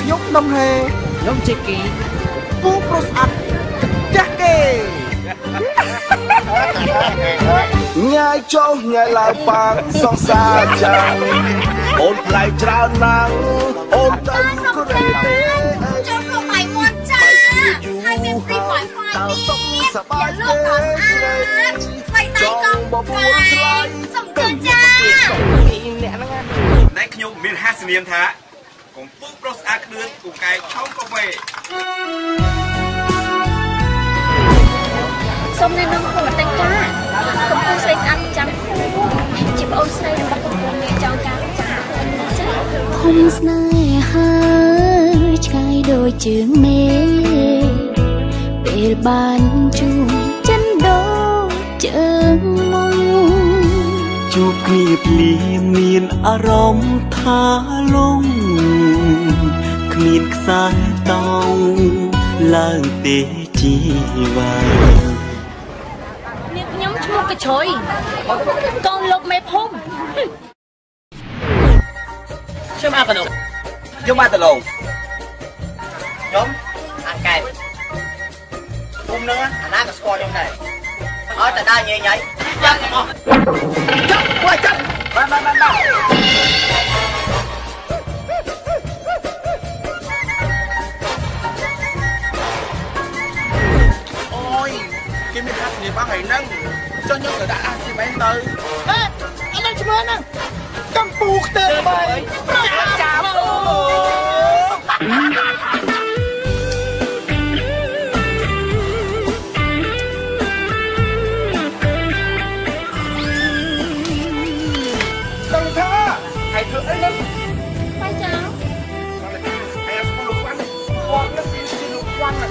ខ្ញុំនំហេខ្ញុំជាគីពូប្រុសស្អាតចាស់គេញ៉ាយចុះញ៉ាយឡើងប៉ាងសង្សារចាំងអូនថ្លៃច្រើនណាស់អូនទៅក៏រេទេចុះលោកបាយមាត់ចាហើយមានព្រីហ្វាយហ្វាយនេះសបាយទេស្រីថ្លៃដៃកង់បបួលថ្លៃសំខាន់ចាអ្នកហ្នឹងខ្ញុំមានហាសនាមថាកំពុងប្រុសស្អាតគ្រឿនគូកែឆោមកាហ្វេសូមណែនាំខ្លួនបន្តិចចាកំពុងស្រីស្អាតចាំជាប្អូនស្រីរបស់កំពុងមានចောင်းការចាភូមិស្នេហាឆ្ងាយដូចជើងមេពេលបានជួបចិនដូចជើងមុំជួបគ្នាភ្លាមមានអារម្មណ៍ថាលងគ្មានខ្សែតោងឡើងទេជីវ៉ានាងខ្ញុំឈ្មោះកញ្ជ្រុយកូនលោកមេភូមិខ្ញុំអាកណុកខ្ញុំមកតឡងខ្ញុំអាកែបភូមិហ្នឹងអាណាក៏ស្គាល់ខ្ញុំដែរអត់តែដើរញ៉ៃញ៉ៃចាប់ទាំងអស់ចាប់ពួកចាប់បានអូយគេមានហាត់នេះបងហើយហ្នឹងចុះខ្ញុំទៅដាក់អាស៊ីមែនទៅអានេះឈ្មោះហ្នឹងកំពូខ្ទើបាយចាប់ให้เธอไอ้นั่นไปจ้าไอ้สกุลลูกวันวันนั่นเป็นลูกวันอ่ะ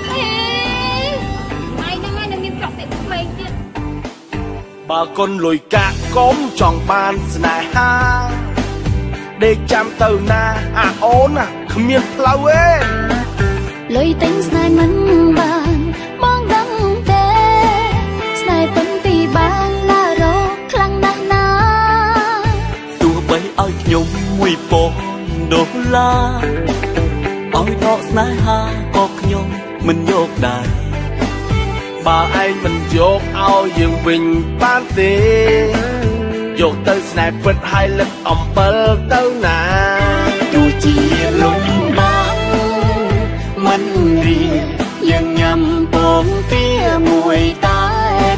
เฮ้ยไม่ได้ไม่ได้มีปลอกติดไม่ติดបើគុណលុយកាក់កុំចង់បានស្នេហាដេកចាំទៅណាអាអូនណាគ្មានផ្លូវទេលុយទិញស្នេហ៍មិនបានបងដឹងទេស្នេហ៍ពិនពីបានណារកខ្លាំងណាស់ណាទោះបីឲ្យខ្ញុំ$1000ឲ្យដកស្នេហាក៏ខ្ញុំមិនយកដែរបើឯងមិនយកឲ្យយើងវិញបានទេយកទៅស្នេហ៍ពិតឲ្យលឹកអំបិលទៅណាទោះជាលំបាកមិនរៀយើងញ៉ាំពងទាមួយតែ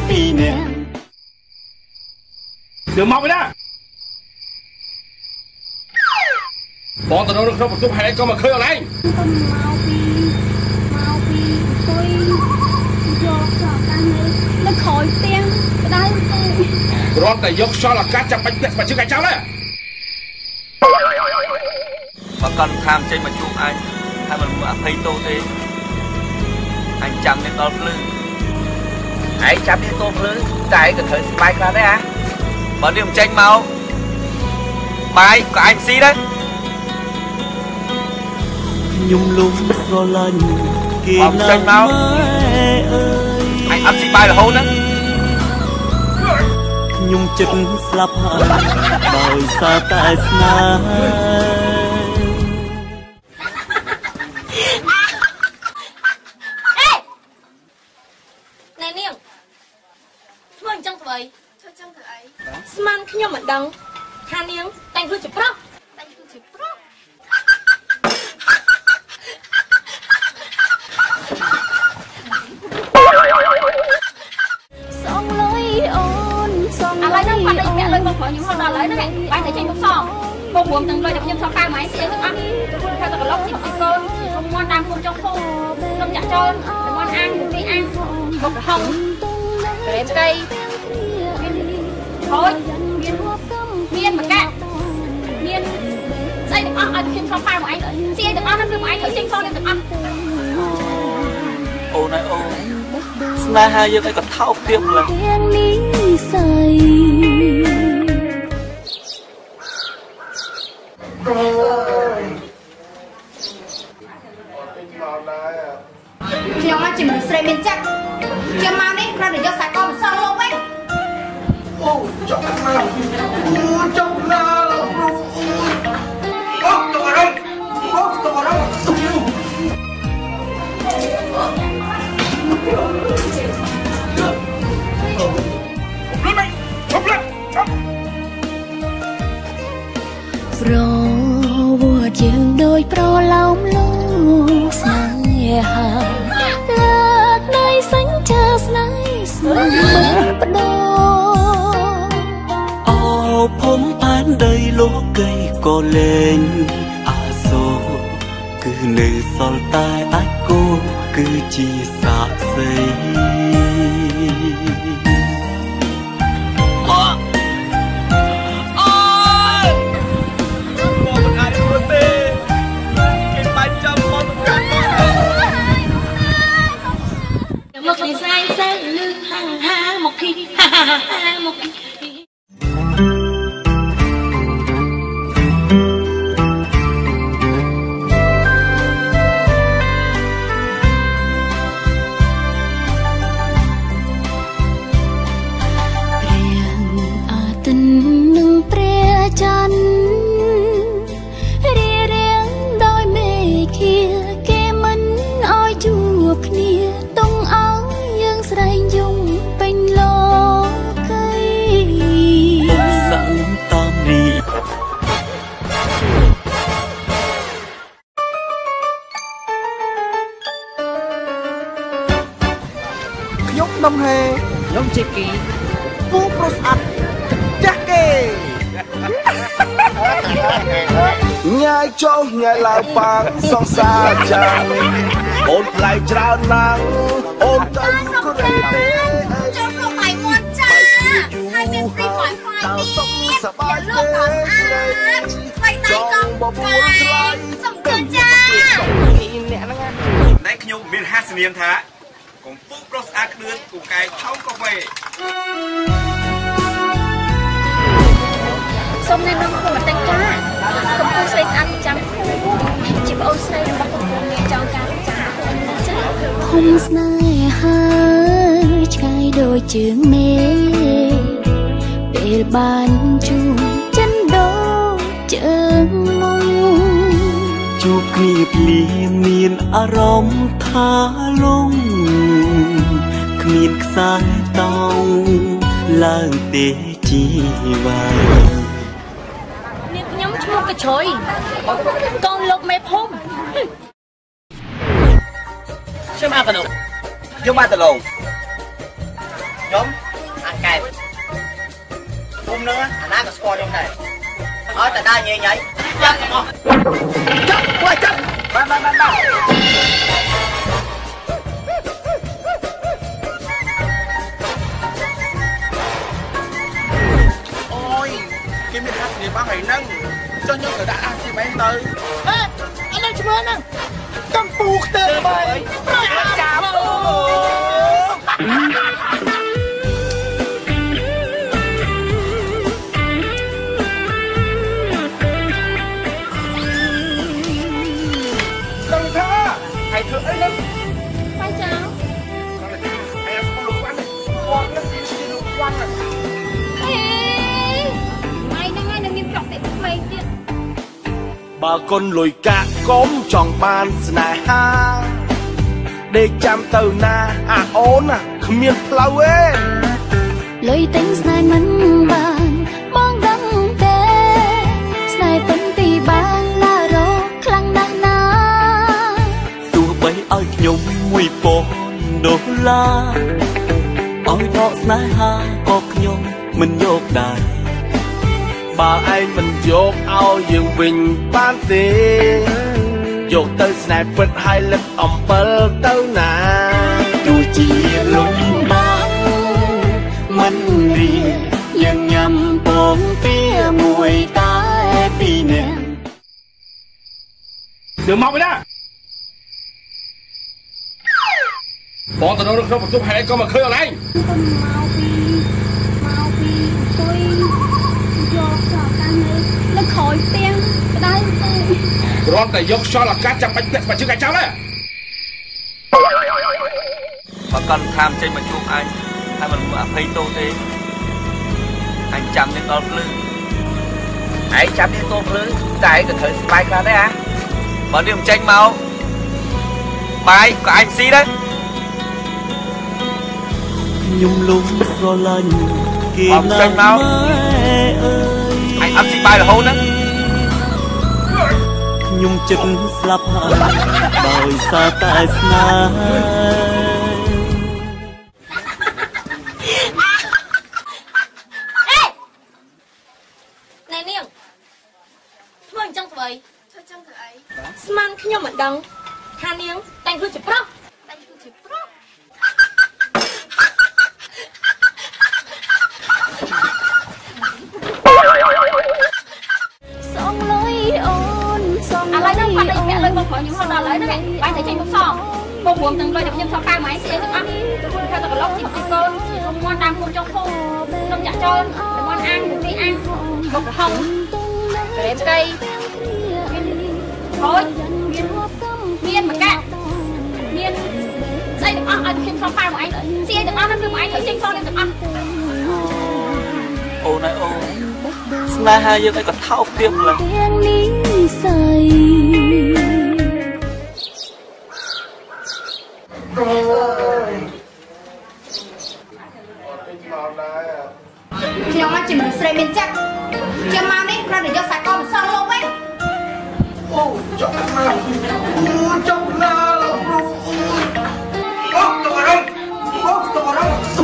ពីរនាក់เดี๋ยวមកវិញណាបងទៅនៅក្នុងបន្ទប់ហេតុអីក៏មកឃើញអនឯងមកពីអង្គុយយកចោលកាសនៅក្រោយផ្ទះក្តៅទេគ្រាន់តែយកខ្យល់អាកាសចាប់បាច់ពាក់ស្បែកជើងឯងចោលទេបើកាន់ខាងចេញមកជួបអញហើយមិនអភ័យទោសទេអញចាំនេះដល់ភ្លឺឯងចាំនេះទោសភ្លឺតែឯងក៏ត្រូវស្បែកខ្លះដែរបើនេះមិនចេញមកបាយក៏អញស៊ីដែរខ្ញុំលងស្រឡាញ់គេណាស់ម៉ែអើយអញអត់ស៊ីបាយរហូតណាខ្ញុំចិត្តស្លាប់ហើយដោយសារតែស្នេហ៍ណែនាងធ្វើអញ្ចឹងធ្វើអីធ្វើអញ្ចឹងធ្វើអីស្មានខ្ញុំមិនដឹងថានាងតែងខ្លួនជាប្រុសតែងខ្លួនជាប្រុសសងលុយអូនសងឥឡូវហ្នឹងគាត់តែពាក់លុយមកព្រោះខ្ញុំដល់ឥឡូវហ្នឹងបាញ់តែចេញមកសងពុំរួមទាំងលុយដែលខ្ញុំសងកៅម៉ៃស្អីទាំងអស់ថាតែកន្លុកខ្ញុំអត់កូនខ្ញុំមន់តាមគុំចុងភូខ្ញុំចាក់ចូលមន់អាំងពីអាំងបុករហុងក្រែមស្កៃហូចមានមកកាក់មានស្អីទាំងអស់ឲ្យខ្ញុំសងកៅមកឯងស្អីទាំងអស់ហ្នឹងគឺមកឯងត្រូវចេញសងទាំងអស់អូនហើយអូនស្នេហាយើងឯងក៏ថោកទៀតម្ល៉េះទាំងនេះស្អីខ្ញុំមកជាមនុស្សស្រីមានចិត្តខ្ញុំមកនេះគ្រាន់តែយកសាច់កោមកសងលោកវិញអូចុកណាអូចុកណាលោកគ្រូអូទៅអីអូទៅ ប្រវត្តិយើងដូចប្រឡោមលោកស្នេហាលើកដៃសញ្ចាស្នេហ៍ស្នេហ៍បដោអូភូមិផែនដីលោកីក៏លែងអាសូរគឺនៅសល់តែអាចគោគឺជាសាក្សីមកនេះស្អែកសើលឺហាមកគីមកគីខ្ញុំហេខ្ញុំជាគីពូប្រុសស្អាតចាស់គេញ៉ាយចុះញ៉ាយឡើងប៉ាងសង្សារចាំងអូនថ្លៃច្រើនណាស់អូនទៅក៏រេទេចុះលោកឲ្យមាត់ចាហើយមានព្រីហ្វាយហ្វាយនេះសប្បាយលោកក៏ស្អាតថ្លៃដៃក៏បបួលថ្លៃសំខាន់ចាអ្នកហ្នឹងណែខ្ញុំមានហាសនាមថាកុំពូប្រុសស្អាតគ្រឿនគូកែថោកកាហ្វេសូមណែនាំខ្លួនបន្តិចចាកំពុងស្រីស្អាតចាំជាប្អូនស្រីរបស់កំពុងមានចង់ការចាភូមិស្នេហាឆ្ងាយដូចជើងមេពេលបានជួបចិនដូចជើងមុំជួបគ្នាភ្លាមមានអារម្មណ៍ថាលងគ្មានខ្សែតោងឡើងទេជីវ៉ានាងខ្ញុំឈ្មោះកញ្ជ្រោយកូនលោកមេភូមិខ្ញុំអាកណុកខ្ញុំមកតឡងខ្ញុំអាកែបភូមិនឹងអាណាក៏ស្គាល់ខ្ញុំដែរអត់តែដើរញ៉ៃញ៉ៃចាប់ទាំងអស់ចាប់ពួកចាប់បានអូយគេមានហាត់នេះបងហើយហ្នឹងចុះខ្ញុំក៏ដាក់អាស៊ីមែនទៅអីឈ្មោះហ្នឹងកំពូខ្ទើបាយចាប់hay thưa ấy lắm phải chào hay ăn con lục quăng này con nó đi lục quăng này mày đang ngay đừng nghiêm trọng để màyទៀតបើគុណលុយកាក់កុំចង់បានស្នេហាដេកចាំទៅណាអាអូនណាគ្មានផ្លូវទេលុយទិញស្នេហ៍មិនបានបងដឹងទេស្នេហ៍ពិនពីបានណារកខ្លាំងណាស់ណាទោះបីឲ្យខ្ញុំ$1000ឲ្យដកស្នេហាក៏ខ្ញុំមិនយកដែរបើឯងមិនយកឲ្យយើងវិញបានទេយកទៅស្នេហ៍ពិតឲ្យលឹកអំពិលទៅណាទោះជាលំបាកមិនរីយើងញ៉ាំពងទាមួយតែពីរនាក់เดี๋ยวមកវិញណាបងទៅនៅក្នុងបន្ទប់ហេតុអីក៏មកឃើញអត់ឯងមកពីអង្គុយយកចោលតាមនៅក្រោយផ្ទះក្តៅទេគ្រាន់តែយកខ្យល់អាកាសចាំបាច់ពាក់ស្បែកជើងកាច់ចោលទេបើកាន់ខាមចេញមកជួបអញហើយមិនអភ័យទោសទេអញចាំនេះដល់ភ្លឺឯងចាំនេះទោសភ្លឺតែឯងក៏ត្រូវស្បែកខ្លះដែរបើនេះមិនចេញមក បាយក៏អញស៊ីដែរ ខ្ញុំលងស្រឡាញ់គេណាស់ម៉ែអើយ អញអត់ស៊ីបាយរហូតណា ខ្ញុំចិត្តស្លាប់ហើយដោយសារតែស្នេហ៍ ណែនាងធ្វើអញ្ចឹងធ្វើអីធ្វើអញ្ចឹងធ្វើអីស្មានខ្ញុំមិនដឹងថានាងតែងគឺជាប្រុសតែងគឺជាប្រុសសងលុយអូនសងលុយ ឥឡូវហ្នឹងគាត់តែពាក់លុយមកផងខ្ញុំហត់ដល់ឥឡូវហ្នឹងបាយតែចេញមកសងបងរួមទាំងលុយដែលខ្ញុំសងប៉ាម៉ៃស្អីទាំងអស់ថាតែកន្លុកខ្ញុំអត់កូនខ្ញុំមន់តាមគុំចុងភូខ្ញុំចាក់ចោលមន់អាំងពីអាំងបុកក្រហមក្រែមស្កៃហូចមានមកកាក់មានស្អីទាំងអស់ឲ្យខ្ញុំសងប៉ាម៉ៃស្អីទាំងអស់ហ្នឹងគឺម៉ៃត្រូវចេញសងទាំងអស់ អូនហើយអូនស្នេហាយើងអីក៏ថោកទៀតម្ល៉េះ ទាំងនិស័យ ខ្ញុំមកជាមនុស្សស្រីមានចិត្តខ្ញុំមកនេះគ្រាន់តែយកសាកលមកសងលោកវិញអូចុកណាចុកណាលោកគ្រូអូតរំអូតរំ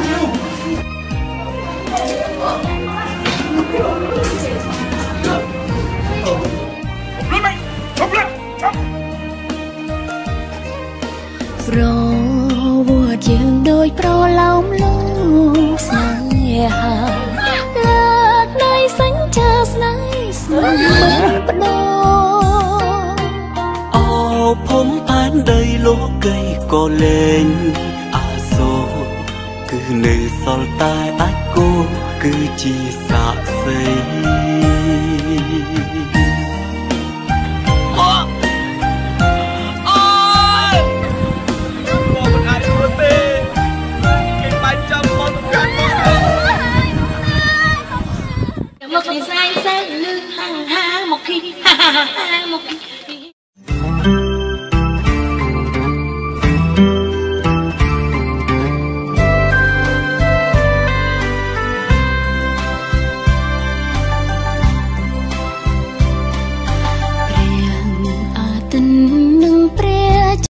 ប្រវត្តិយើងដូចប្រឡោមលោកស្នេហាលើកនៃសញ្ចាស្នេហ៍ស្នេហ៍បដោអូភូមិផែនដីលោកីក៏លែងអាសូរគឺនៅសល់តែអាចគោគឺជាសាក្សី một ngày sai sai lư ha ha một khi ha ha ha một khi